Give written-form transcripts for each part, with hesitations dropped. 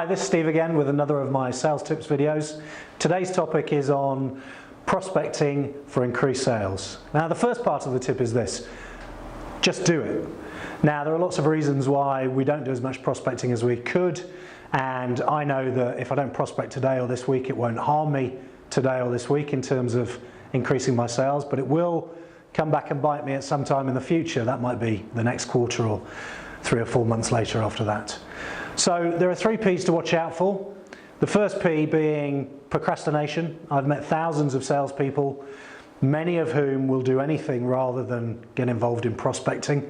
this is Steve again with another of my sales tips videos. Today's topic is on prospecting for increased sales. Now the first part of the tip is this: just do it. Now there are lots of reasons why we don't do as much prospecting as we could, and I know that if I don't prospect today or this week, it won't harm me today or this week in terms of increasing my sales, but it will come back and bite me at some time in the future. That might be the next quarter or 3 or 4 months later after that. So there are 3 P's to watch out for. The first P being procrastination. I've met thousands of salespeople, many of whom will do anything rather than get involved in prospecting.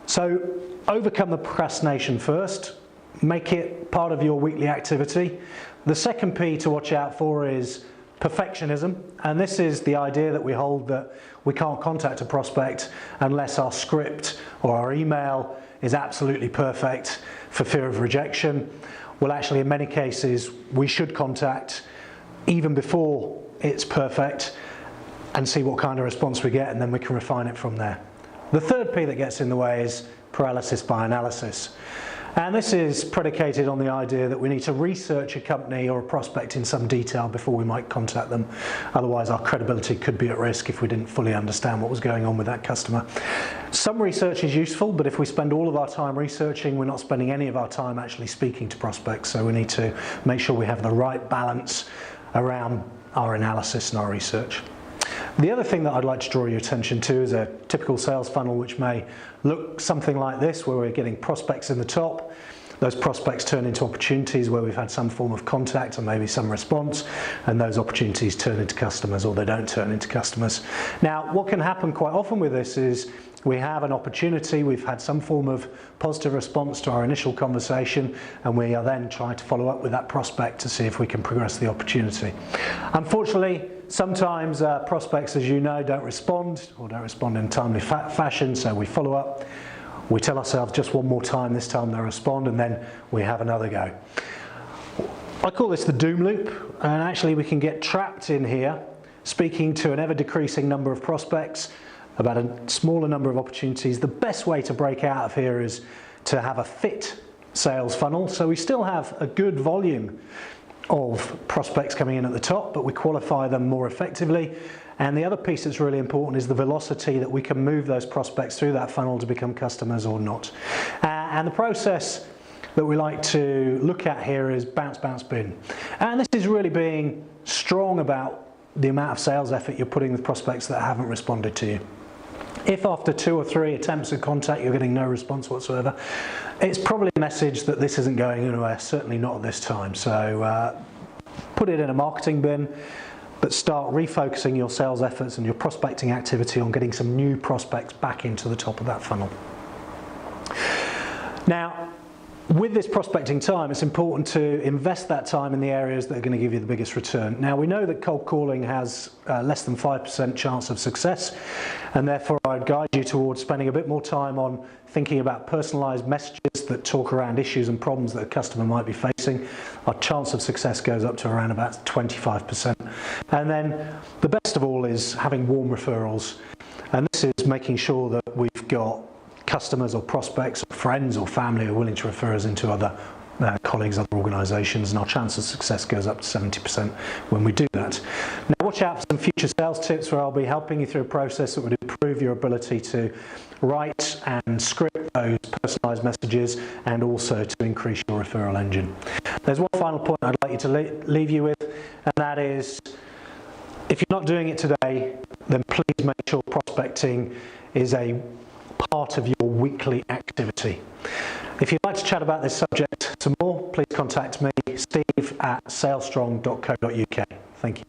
So overcome the procrastination first, make it part of your weekly activity. The second P to watch out for is perfectionism, and this is the idea that we hold that we can't contact a prospect unless our script or our email is absolutely perfect for fear of rejection. Well, actually in many cases we should contact even before it's perfect and see what kind of response we get, and then we can refine it from there. The third P that gets in the way is paralysis by analysis. And this is predicated on the idea that we need to research a company or a prospect in some detail before we might contact them. Otherwise our credibility could be at risk if we didn't fully understand what was going on with that customer. Some research is useful, but if we spend all of our time researching, we're not spending any of our time actually speaking to prospects. So we need to make sure we have the right balance around our analysis and our research. The other thing that I'd like to draw your attention to is a typical sales funnel, which may look something like this, where we're getting prospects in the top. Those prospects turn into opportunities where we've had some form of contact and maybe some response, and those opportunities turn into customers, or they don't turn into customers. Now, what can happen quite often with this is we have an opportunity, we've had some form of positive response to our initial conversation, and we are then trying to follow up with that prospect to see if we can progress the opportunity. Unfortunately, sometimes prospects, as you know, don't respond in a timely fashion, so we follow up. We tell ourselves just one more time, this time they'll respond, and then we have another go. I call this the doom loop, and actually we can get trapped in here, speaking to an ever-decreasing number of prospects about a smaller number of opportunities. The best way to break out of here is to have a fit sales funnel, so we still have a good volume of prospects coming in at the top, but we qualify them more effectively. And the other piece that's really important is the velocity that we can move those prospects through that funnel to become customers or not. And the process that we like to look at here is bounce, bounce, bin. And this is really being strong about the amount of sales effort you're putting with prospects that haven't responded to you. If after 2 or 3 attempts at contact you're getting no response whatsoever, it's probably a message that this isn't going anywhere, certainly not at this time. So put it in a marketing bin, but start refocusing your sales efforts and your prospecting activity on getting some new prospects back into the top of that funnel. Now, with this prospecting time, it's important to invest that time in the areas that are going to give you the biggest return. Now, we know that cold calling has less than 5% chance of success, and therefore I'd guide you towards spending a bit more time on thinking about personalized messages that talk around issues and problems that a customer might be facing. Our chance of success goes up to around about 25%. And then the best of all is having warm referrals, and this is making sure that we've got customers or prospects or friends or family who are willing to refer us into other colleagues, other organisations, and our chance of success goes up to 70% when we do that. Now watch out for some future sales tips where I'll be helping you through a process that would improve your ability to write and script those personalised messages, and also to increase your referral engine. There's one final point I'd like you to leave you with, and that is, if you're not doing it today, then please make sure prospecting is a part of your weekly activity. If you'd like to chat about this subject some more, please contact me, steve@salestrong.co.uk. Thank you.